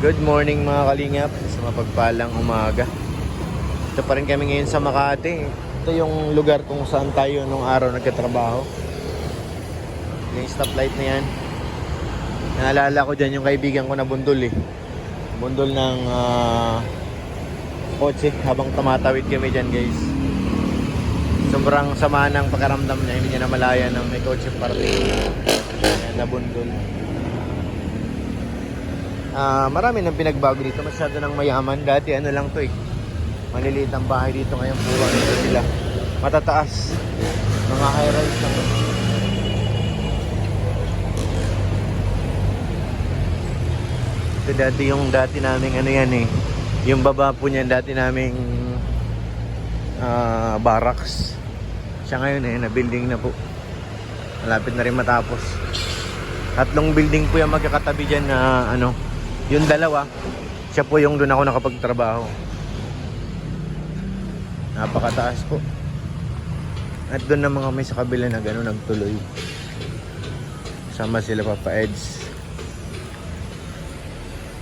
Good morning mga kalingap sa mapagpalang umaga. Ito pa rin kami ngayon sa Makati. Ito yung lugar kung saan tayo nung araw nagkatrabaho. Yung stoplight na yan. Naalala ko dyan yung kaibigan ko na bundol eh. Bundol ng kotse habang tumatawid kami dyan guys. Sobrang sama ng pakaramdam niya. Hindi niya namalayan na may kotse parating. Ayan, nabundol. Marami nang pinagbago dito. Masyado ng mayaman. Dati ano lang to eh. Maliliit ang bahay dito. Ngayon puro nito sila. Matataas. Mga high-rise lang. Ito dati naming ano yan eh. Yung baba po niyan dati naming barracks. Siya ngayon eh. Na-building na po. Malapit na rin matapos. 3 building po yung magkakatabi dyan na ano. Yung dalawa, siya po yung doon ako nakapagtrabaho. Napakataas po. At doon na mga may sa kabila na gano'n nagtuloy. Sama sila Papa Eds.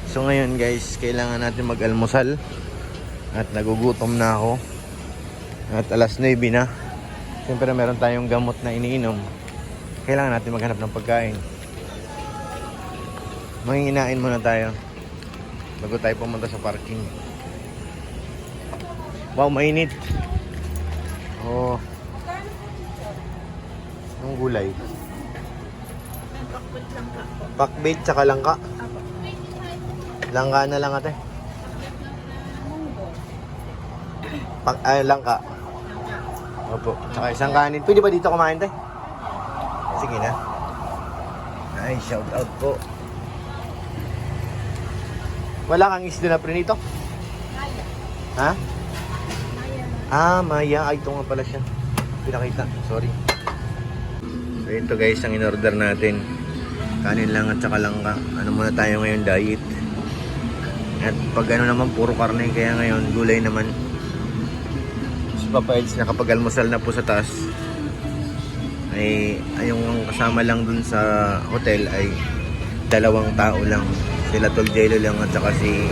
So ngayon guys, kailangan natin mag-almusal. At nagugutom na ako. At alas 9 na. Siyempre meron tayong gamot na iniinom. Kailangan natin maghanap ng pagkain. Manginginain muna tayo bago tayo pumunta sa parking. Wow, mainit. Oh. Ang gulay. Pakbait tsaka langka. Langka na lang ate. Langka. Opo. Tsaka isang kanin. Pwede ba dito kumain tayo? Sige na. Ay, shout out po. Wala kang isda na prinito? Maya. Ha? Maya. Maya. Ay, ito nga pala siya. Pinakita. Sorry. So, ito guys, ang in-order natin. Kanin lang at saka langka. Ano muna tayo ngayon, diet. At pag ano naman, puro karne. Kaya ngayon, gulay naman. Si Papa Eds, nakapag-almusal na po sa taas. Ay, yung kasama lang dun sa hotel ay 2 tao lang. Sila Tol Jello lang at saka si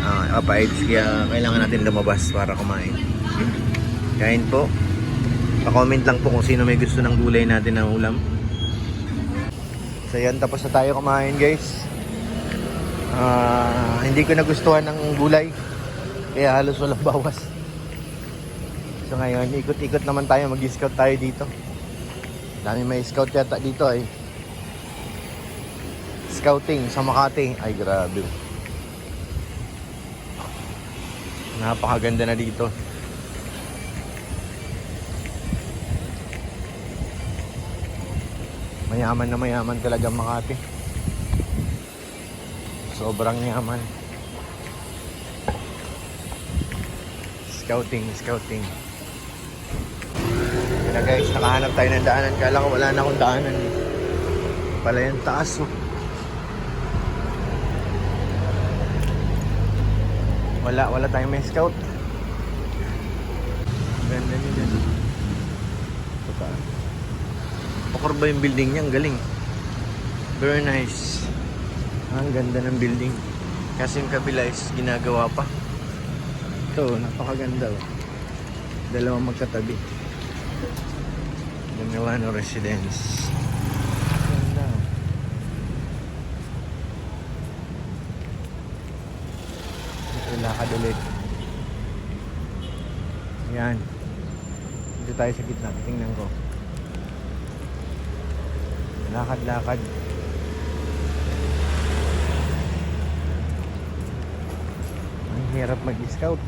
Papa Eds. Kaya kailangan natin lumabas para kumain. Kain po. Pa-comment lang po kung sino may gusto ng gulay natin na ulam. So yan, tapos na tayo kumain guys. Hindi ko nagustuhan ng gulay. Kaya halos walang bawas. So ngayon, ikot-ikot naman tayo. Mag-scout tayo dito. Dami may scout yata dito ay. Scouting sa Makati. Ay grabe. Napakaganda na dito. Mayaman na mayaman talaga Makati. Sobrang yaman. Scouting. Kaya guys, nakahanap tayo ng daanan. Kala ko wala na akong daanan. Pala yung taas oh. Wala tayong may scout. Ganda nyo dyan. Ito pa. Pakor ba yung building niya? Ang galing. Very nice. Ang ganda ng building. Kasi yung kabila is ginagawa pa. Ito, napakaganda oh. 2 magkatabi. Milano Residence. Ganda. Lakad ulit. Ayan. Dito tayo sa gitna. Tingnan ko. Lakad-lakad. Ang hirap mag-scout.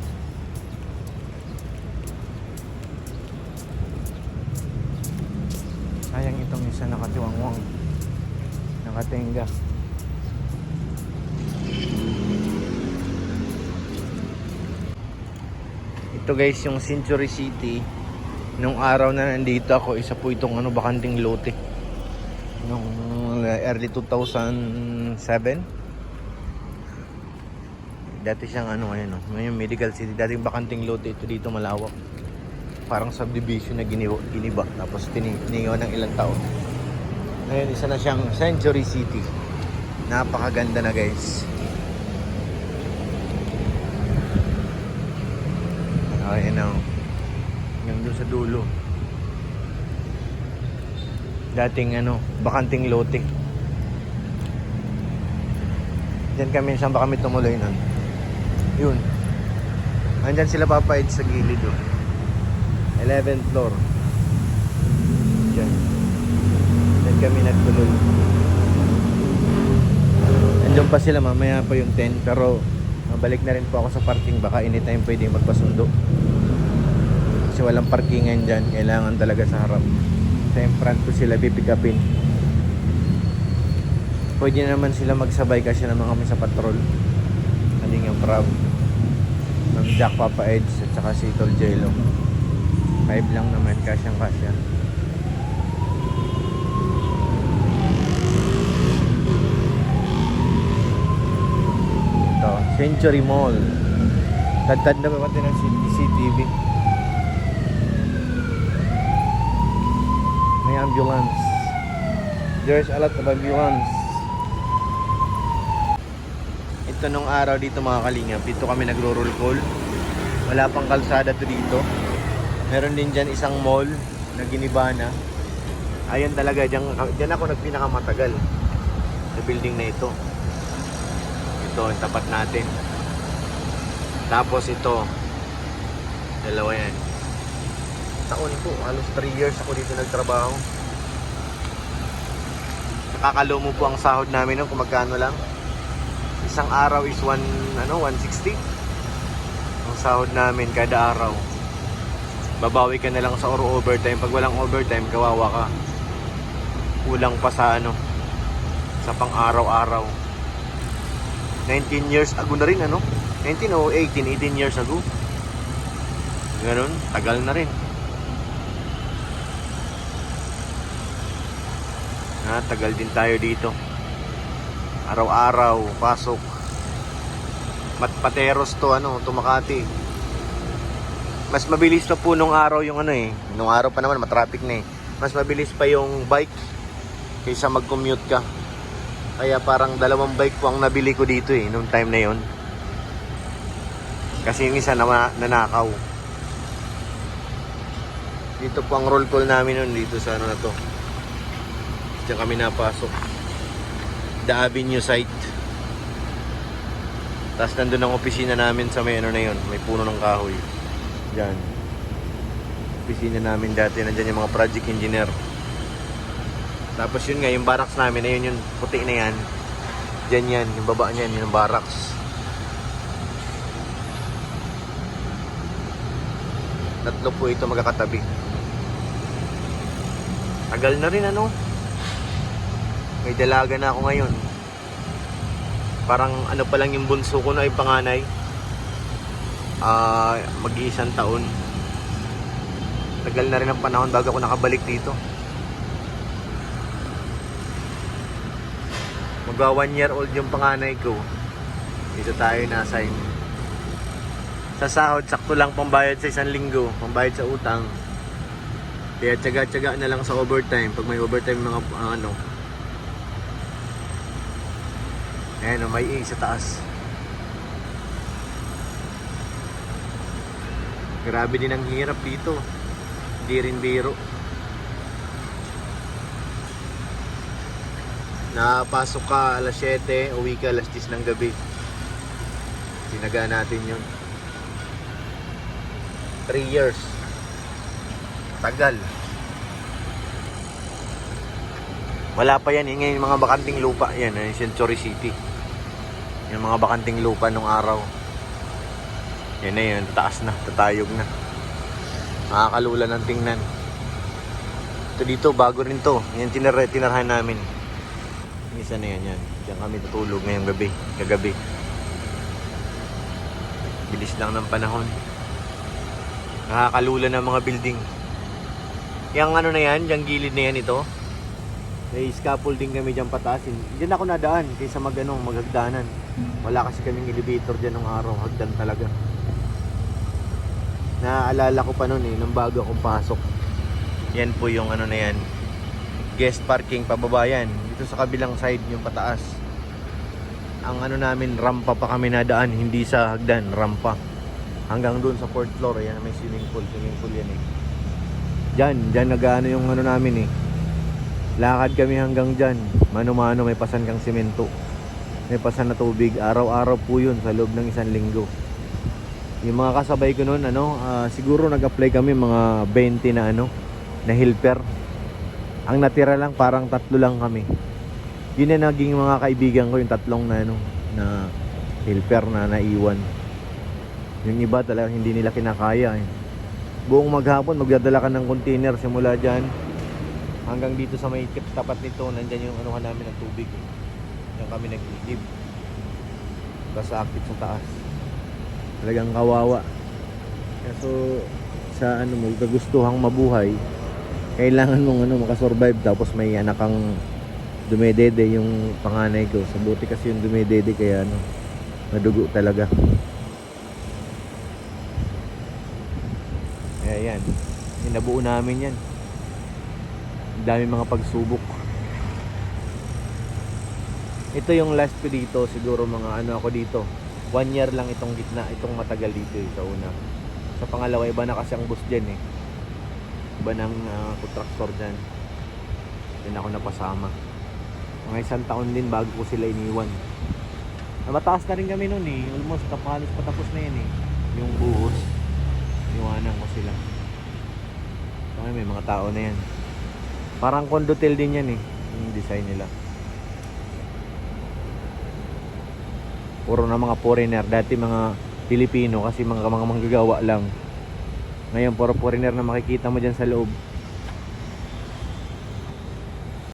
Sayang itong isa nakatiwangwang. Nakatenga. Ito guys, yung Century City. Nung araw na nandito ako, isa po itong bakanting lote. Nung early 2007. Dati siyang ngayon Medical City. Dating bakanting lote ito dito, malawak. Parang subdivision na giniba. Tapos tinigaw ng ilang taon. Ngayon isa na siyang Century City. Napakaganda na guys. Ayun na. Yung doon sa dulo. Dating bakanting lote. Diyan kami, saan ba kami tumuloy nun? Yun. Andyan sila Papa Ed sa gilid, oh. 11th floor. Diyan. Diyan kami nagtuloy. Andyan pa sila, mamaya pa yung 10. Pero mabalik na rin po ako sa parking. Baka anytime pwede magpasundo. Kasi walang parkingan dyan. Kailangan talaga sa harap. Sa front ko sila pipick upin. Pwede naman sila magsabay kasi naman kami sa patrol. Kalingang Prab, Ma'am Jack, Papa Eds at saka si Tol Jello. 5 lang naman, kasyang kasya. Ito, Century Mall. Tad-tad na ba pati ng CCTV? May ambulance. There's a lot of ambulance. Ito nung araw dito mga kalingap, dito kami nagro-roll call. Wala pang kalsada to dito. Meron din dyan isang mall na giniba na. Ayun talaga, dyan ako nagpinakamatagal sa building na ito. Ito, ang tapat natin. Tapos ito, dalawa yan. Taon po, halos 3 years ako dito nagtrabaho. Nakakalomo po ang sahod namin kung magkano lang. Isang araw is 160 ang sahod namin kada araw. Babawi ka na lang sa overtime. Pag walang overtime, kawawa ka. Kulang pa sa sa pang araw-araw. 19 years ago na rin 19 o 18 years ago. Ganun, tagal na rin. Tagal din tayo dito. Araw-araw, pasok. Pateros to, to Makati. Mas mabilis pa po nung araw yung nung araw pa naman, matraffic na eh. Mas mabilis pa yung bike kaysa mag-commute ka. Kaya parang 2 bike po ang nabili ko dito nung time na yon. Kasi yung isa nanakaw. Dito po ang roll call namin nun, dito sa na to. Diyan kami napasok. The Avenue site. Tapos nandun ang opisina namin sa may na yun. May puno ng kahoy. Diyan. Opisina namin dati. Nandyan yung mga project engineer. Tapos yun nga, yung barracks namin. Ayun yung puti na yan. Diyan yan. Yung baba niyan. Yung barracks. Tatlo po ito magkakatabi. Tagal na rin May dalaga na ako ngayon. Parang pa lang yung bunso ko na yung panganay. Mag-iisang taon. Tagal na rin ang panahon bago ako nakabalik dito. Magwa 1 year old yung panganay ko. Dito tayo na-assign. Sa sahod, sakto lang pambayad sa 1 linggo. Pambayad sa utang. Kaya tsaga-tsaga na lang sa overtime. Pag may overtime mga Ayan may sa taas. Grabe din ang hirap dito. Hindi rin biro. Napasok ka alas 7, uwi ka alas 10 ng gabi. Tinaga natin yun. 3 years. Tagal. Wala pa yan. Ngayon yung mga bakanting lupa. Yan, Century City. Yung mga bakanting lupa nung araw. Yan na yun. Taas na. Tatayog na. Nakakalula ng tingnan. Ito dito, bago rin to. Yan tinarhan namin. Isa na yan. Diyan kami tutulog ngayong gabi. Kagabi. Bilis lang ng panahon. Nakakalula ng mga building. Yung na yan, yung gilid na yan ito. May scaffolding kami dyan patasin. Diyan ako nadaan kaysa maghagdanan. Wala kasi kaming elevator dyan ng araw. Hagdan talaga. Naaalala ko pa noon nung bago akong pasok. Yan po yung na yan. Guest parking pababa yan. Dito sa kabilang side yung pataas. ang ano namin, rampa pa kami nadaan, hindi sa hagdan, rampa. Hanggang doon sa fourth floor, ayan may swimming pool yan eh. Diyan nag-ano yung ano namin eh. Lakad kami hanggang diyan. Mano-mano may pasan kang semento. May pasan na tubig. Araw-araw po yun sa loob ng 1 linggo. Yung mga kasabay ko noon, siguro nag-apply kami mga 20 na na helper. Ang natira lang parang 3 lang kami. Yun na naging mga kaibigan ko, yung 3 na helper na naiwan. Yung iba talagang hindi nila kinakaya eh. Buong maghapon magdadala ka ng container simula dyan hanggang dito sa may tapat nito, nandyan yung anuhan namin ng tubig eh. Yan kami nag-iib. Tapos akit sa taas. Talagang kawawa. Kaso sa mo, kagustuhang mabuhay, kailangan mong makasurvive. Tapos may anak kang dumedede, yung panganay ko. Sa buti kasi yung dumedede kaya madugo talaga. Kaya yan, nabuo namin yan. Ang dami mga pagsubok. Ito yung last ko dito, siguro mga ako dito 1 year lang itong gitna, itong matagal dito sa una. Sa pangalawa, iba na kasi ang bus dyan eh. Iba ng contractor dyan. Yan ako napasama. Mga 1 taon din bago ko sila iniwan. Mataas na rin kami noon eh. Almost halos patapos na yan eh. Yung buhos. Iwanan ko sila. Okay, may mga tao na yan. Parang condotel din yan eh. Yung design nila. Puro na mga foreigner. Dati mga Pilipino kasi mga manggagawa lang. Ngayon puro foreigner na makikita mo dyan sa loob.